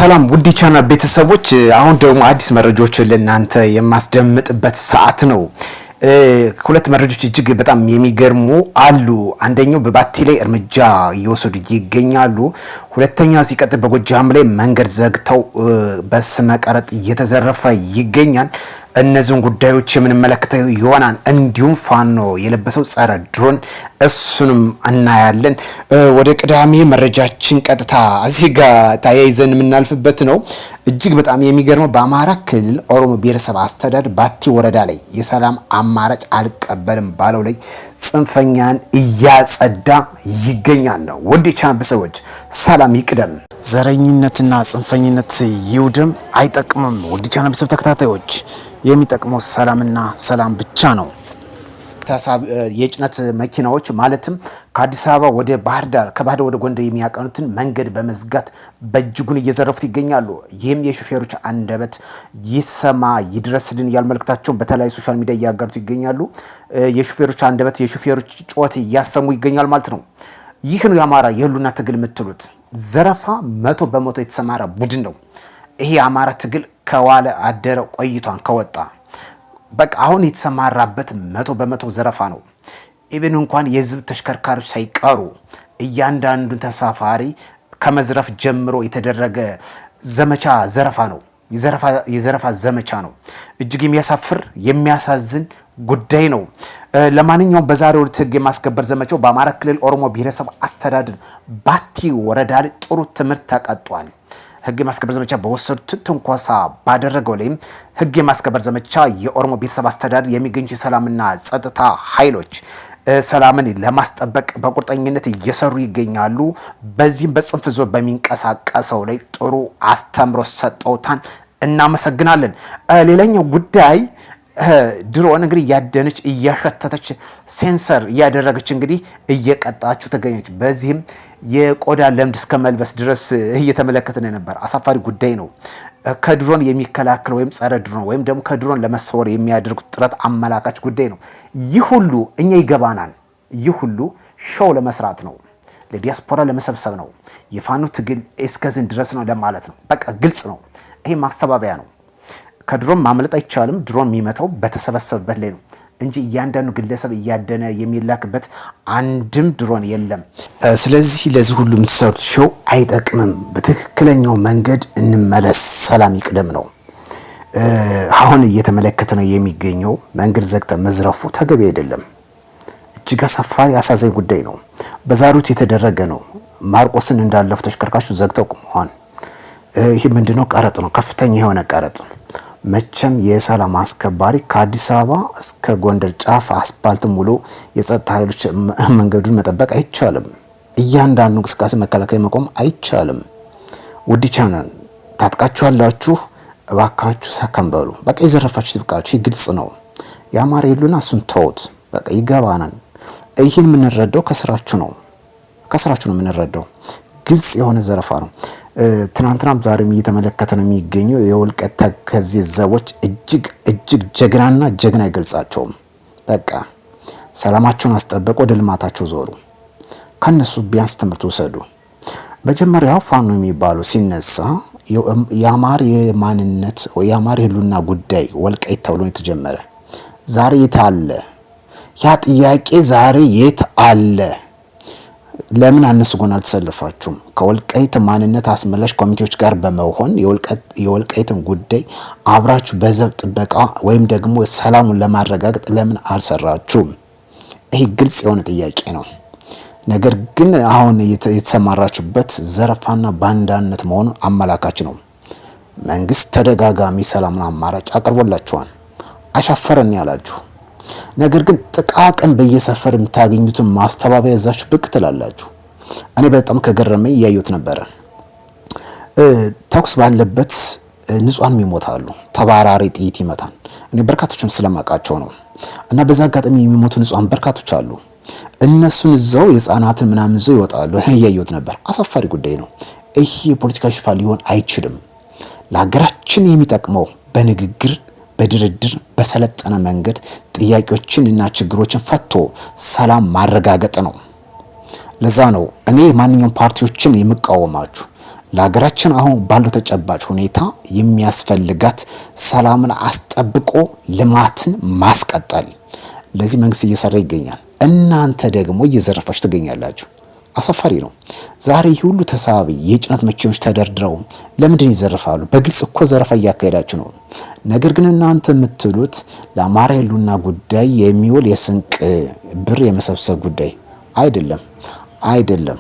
ሰላም ውድ ቻናል ቤተሰቦች፣ አሁን ደግሞ አዲስ መረጃዎችን ለእናንተ የማስደምጥበት ሰዓት ነው። ሁለት መረጃዎች እጅግ በጣም የሚገርሙ አሉ። አንደኛው በባቲ ላይ እርምጃ እየወሰዱ ይገኛሉ። ሁለተኛ ሲቀጥል በጎጃም ላይ መንገድ ዘግተው በስመ ቀረጥ እየተዘረፈ ይገኛል። እነዚህን ጉዳዮች የምንመለከተው ይሆናል። እንዲሁም ፋኖ የለበሰው ጸረ ድሮን እሱንም እናያለን። ወደ ቀዳሚ መረጃችን ቀጥታ እዚህ ጋር ተያይዘን የምናልፍበት ነው። እጅግ በጣም የሚገርመው በአማራ ክልል ኦሮሞ ብሔረሰብ አስተዳደር ባቲ ወረዳ ላይ የሰላም አማራጭ አልቀበልም ባለው ላይ ጽንፈኛን እያጸዳ ይገኛል ነው። ወደ ቻናል ሰዎች ሰላም ይቅደም፣ ዘረኝነትና ጽንፈኝነት ይውደም፣ አይጠቅምም። ወደ ቻናል ቤተሰብ ተከታታዮች የሚጠቅመው ሰላምና ሰላም ብቻ ነው። የጭነት መኪናዎች ማለትም ከአዲስ አበባ ወደ ባህር ዳር ከባህር ዳር ወደ ጎንደር የሚያቀኑትን መንገድ በመዝጋት በእጅጉን እየዘረፉት ይገኛሉ። ይህም የሹፌሮች አንደበት ይሰማ ይድረስልን ያሉ መልእክታቸውን በተለያዩ ሶሻል ሚዲያ እያጋሩት ይገኛሉ። የሹፌሮች አንደበት የሹፌሮች ጩኸት እያሰሙ ይገኛል ማለት ነው። ይህ ነው የአማራ የህሉና ትግል የምትሉት። ዘረፋ 100% የተሰማራ ቡድን ነው። ይሄ የአማራ ትግል ከዋለ አደረ ቆይቷን ከወጣ በቃ አሁን የተሰማራበት 100% ዘረፋ ነው። ኢቭን እንኳን የህዝብ ተሽከርካሪዎች ሳይቀሩ እያንዳንዱን ተሳፋሪ ከመዝረፍ ጀምሮ የተደረገ ዘመቻ ዘረፋ ነው። የዘረፋ ዘመቻ ነው። እጅግ የሚያሳፍር የሚያሳዝን ጉዳይ ነው። ለማንኛውም በዛሬው ዕለት ህግ የማስከበር ዘመቻው በአማራ ክልል ኦሮሞ ብሔረሰብ አስተዳደር ባቲ ወረዳ ላይ ጥሩ ትምህርት ተቀጧል። ህግ የማስከበር ዘመቻ በወሰዱት ትንኮሳ ባደረገው ላይም ህግ የማስከበር ዘመቻ የኦሮሞ ብሔረሰብ አስተዳደር የሚገኙ የሰላምና ጸጥታ ኃይሎች ሰላምን ለማስጠበቅ በቁርጠኝነት እየሰሩ ይገኛሉ። በዚህም በጽንፍ ዞ በሚንቀሳቀሰው ላይ ጥሩ አስተምሮ ሰጠውታን እናመሰግናለን። ሌላኛው ጉዳይ ድሮን እንግዲህ ያደነች እያሸተተች ሴንሰር እያደረገች እንግዲህ እየቀጣችሁ ተገኘች። በዚህም የቆዳ ለምድ እስከ መልበስ ድረስ እየተመለከትን ነበር። አሳፋሪ ጉዳይ ነው። ከድሮን የሚከላከል ወይም ጸረ ድሮን ወይም ደግሞ ከድሮን ለመሰወር የሚያደርጉት ጥረት አመላካች ጉዳይ ነው። ይህ ሁሉ እኛ ይገባናል። ይህ ሁሉ ሾው ለመስራት ነው፣ ለዲያስፖራ ለመሰብሰብ ነው። የፋኖ ትግል እስከዚህ ድረስ ነው ለማለት ነው። በቃ ግልጽ ነው። ይሄ ማስተባበያ ነው። ከድሮን ማምለጥ አይቻልም። ድሮን የሚመታው በተሰበሰበበት ላይ ነው እንጂ እያንዳንዱ ግለሰብ እያደነ የሚላክበት አንድም ድሮን የለም። ስለዚህ ለዚህ ሁሉ የምትሰሩት ሾው አይጠቅምም። በትክክለኛው መንገድ እንመለስ። ሰላም ይቅደም ነው። አሁን እየተመለከተ ነው የሚገኘው መንገድ ዘግተ መዝረፉ ተገቢ አይደለም። እጅግ አሳፋሪ አሳዛኝ ጉዳይ ነው። በዛሩት የተደረገ ነው። ማርቆስን እንዳለፉ ተሽከርካሪዎች ዘግተው ቆመዋል። ይህ ምንድነው? ቀረጥ ነው። ከፍተኛ የሆነ ቀረጥ። መቼም የሰላም አስከባሪ ከአዲስ አበባ እስከ ጎንደር ጫፍ አስፓልት ሙሉ የጸጥታ ኃይሎች መንገዱን መጠበቅ አይቻልም። እያንዳንዱ እንቅስቃሴ መከላከል መቆም አይቻልም። ውድ ቻናል ታጥቃችሁ ያላችሁ እባካችሁ ሰከን በሉ። በቃ የዘረፋችሁ ትብቃችሁ። ግልጽ ነው። የአማራ ይሉና እሱን ተውት። በቃ ይገባናል። ይህን የምንረዳው ከስራችሁ ነው የምንረዳው። ግልጽ የሆነ ዘረፋ ነው። ትናንትናም ዛሬም እየተመለከተ ነው የሚገኘው። የወልቃይት ተከዜ ዘቦች እጅግ ጀግናና ጀግና አይገልጻቸውም። በቃ ሰላማቸውን አስጠበቁ፣ ወደ ልማታቸው ዞሩ። ከነሱ ቢያንስ ትምህርት ወሰዱ። መጀመሪያው ፋኖ የሚባሉ ሲነሳ የአማራ የማንነት ወይ የአማራ ህልውና ጉዳይ ወልቃይት ተብሎ የተጀመረ ዛሬ የት አለ? ያ ጥያቄ ዛሬ የት አለ? ለምን አነሱ ጎን አልተሰለፋችሁም? ከወልቃይት ማንነት አስመላሽ ኮሚቴዎች ጋር በመሆን የወልቃይትን ጉዳይ አብራችሁ በዘብ ጥበቃ ወይም ደግሞ ሰላሙን ለማረጋገጥ ለምን አልሰራችሁም? ይሄ ግልጽ የሆነ ጥያቄ ነው። ነገር ግን አሁን የተሰማራችሁበት ዘረፋና ባንዳነት መሆኑን አመላካች ነው። መንግስት ተደጋጋሚ ሰላምን አማራጭ አቅርቦላችኋል። አሻፈረን ያላችሁ ነገር ግን ጥቃቅን በየሰፈር የምታገኙትን ማስተባበያ ያዛችሁ ብቅ ትላላችሁ። እኔ በጣም ከገረመኝ እያዩት ነበረ። ተኩስ ባለበት ንጹሃን ይሞታሉ። ተባራሪ ጥይት ይመታል። እኔ በርካቶችም ስለማቃቸው ነው። እና በዛ አጋጣሚ የሚሞቱ ንጹሃን በርካቶች አሉ። እነሱን እዛው የህፃናትን ምናምን ይዘው ይወጣሉ። እያዩት ነበር። አሳፋሪ ጉዳይ ነው። ይሄ የፖለቲካ ሽፋን ሊሆን አይችልም። ለሀገራችን የሚጠቅመው በንግግር በድርድር በሰለጠነ መንገድ ጥያቄዎችን እና ችግሮችን ፈቶ ሰላም ማረጋገጥ ነው። ለዛ ነው እኔ ማንኛውም ፓርቲዎችን የምቃወማችሁ። ለሀገራችን አሁን ባለው ተጨባጭ ሁኔታ የሚያስፈልጋት ሰላምን አስጠብቆ ልማትን ማስቀጠል። ለዚህ መንግስት እየሰራ ይገኛል። እናንተ ደግሞ እየዘረፋችሁ ትገኛላችሁ። አሳፋሪ ነው። ዛሬ ሁሉ ተሳቢ የጭነት መኪኖች ተደርድረው ለምንድን ይዘርፋሉ? በግልጽ እኮ ዘረፋ እያካሄዳችሁ ነው። ነገር ግን እናንተ የምትሉት ለአማራ ሕልውና ጉዳይ የሚውል የስንቅ ብር የመሰብሰብ ጉዳይ አይደለም።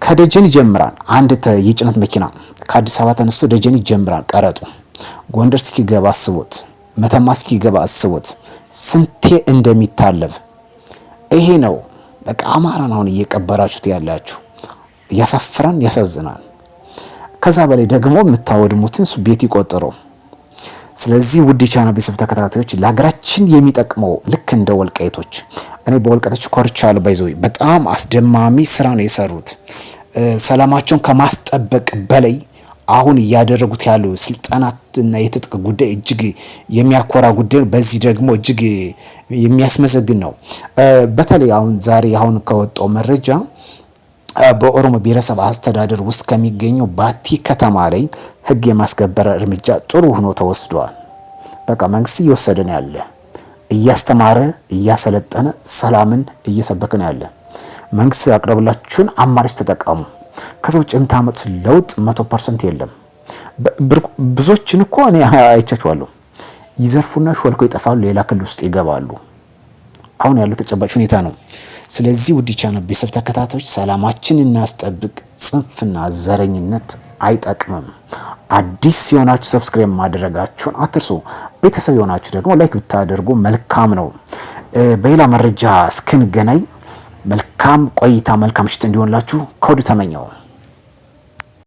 ከደጀን ይጀምራል። አንድ የጭነት መኪና ከአዲስ አበባ ተነስቶ ደጀን ይጀምራል። ቀረጡ ጎንደር እስኪገባ አስቦት፣ መተማ እስኪገባ አስቦት፣ ስንቴ እንደሚታለብ ይሄ ነው። በቃ አማራን አሁን እየቀበራችሁት ያላችሁ ያሳፍራን፣ ያሳዝናል። ከዛ በላይ ደግሞ የምታወድሙትን ቤት ይቆጥረው። ስለዚህ ውድ የቻናል ቤተሰብ ተከታታዮች ለሀገራችን የሚጠቅመው ልክ እንደ ወልቃይቶች እኔ በወልቃይቶች ኮርቻለሁ። ባይዘው በጣም አስደማሚ ስራ ነው የሰሩት። ሰላማቸውን ከማስጠበቅ በላይ አሁን እያደረጉት ያለው ስልጣናትና የትጥቅ ጉዳይ እጅግ የሚያኮራ ጉዳይ፣ በዚህ ደግሞ እጅግ የሚያስመሰግን ነው። በተለይ አሁን ከወጣው መረጃ በኦሮሞ ብሔረሰብ አስተዳደር ውስጥ ከሚገኘው ባቲ ከተማ ላይ ህግ የማስከበር እርምጃ ጥሩ ሆኖ ተወስዷል። በቃ መንግስት እየወሰደን ያለ እያስተማረ እያሰለጠነ ሰላምን እየሰበከን ያለ መንግስት ያቀረበላችሁን አማራጭ ተጠቀሙ። ከዛ ውጭ የምታመጡት ለውጥ 100% የለም። ብዙዎችን እኮ እኔ አይቻቸዋለሁ። ይዘርፉና ሾልከው ይጠፋሉ፣ ሌላ ክልል ውስጥ ይገባሉ። አሁን ያለው ተጨባጭ ሁኔታ ነው። ስለዚህ ውድ ቻናል ቤተሰብ ተከታታዮች ሰላማችን እናስጠብቅ። ጽንፍና ዘረኝነት አይጠቅምም። አዲስ የሆናችሁ ሰብስክራይብ ማድረጋችሁን አትርሱ። ቤተሰብ የሆናችሁ ደግሞ ላይክ ብታደርጉ መልካም ነው። በሌላ መረጃ እስክንገናኝ መልካም ቆይታ፣ መልካም ምሽት እንዲሆንላችሁ ከወዲሁ ተመኘው።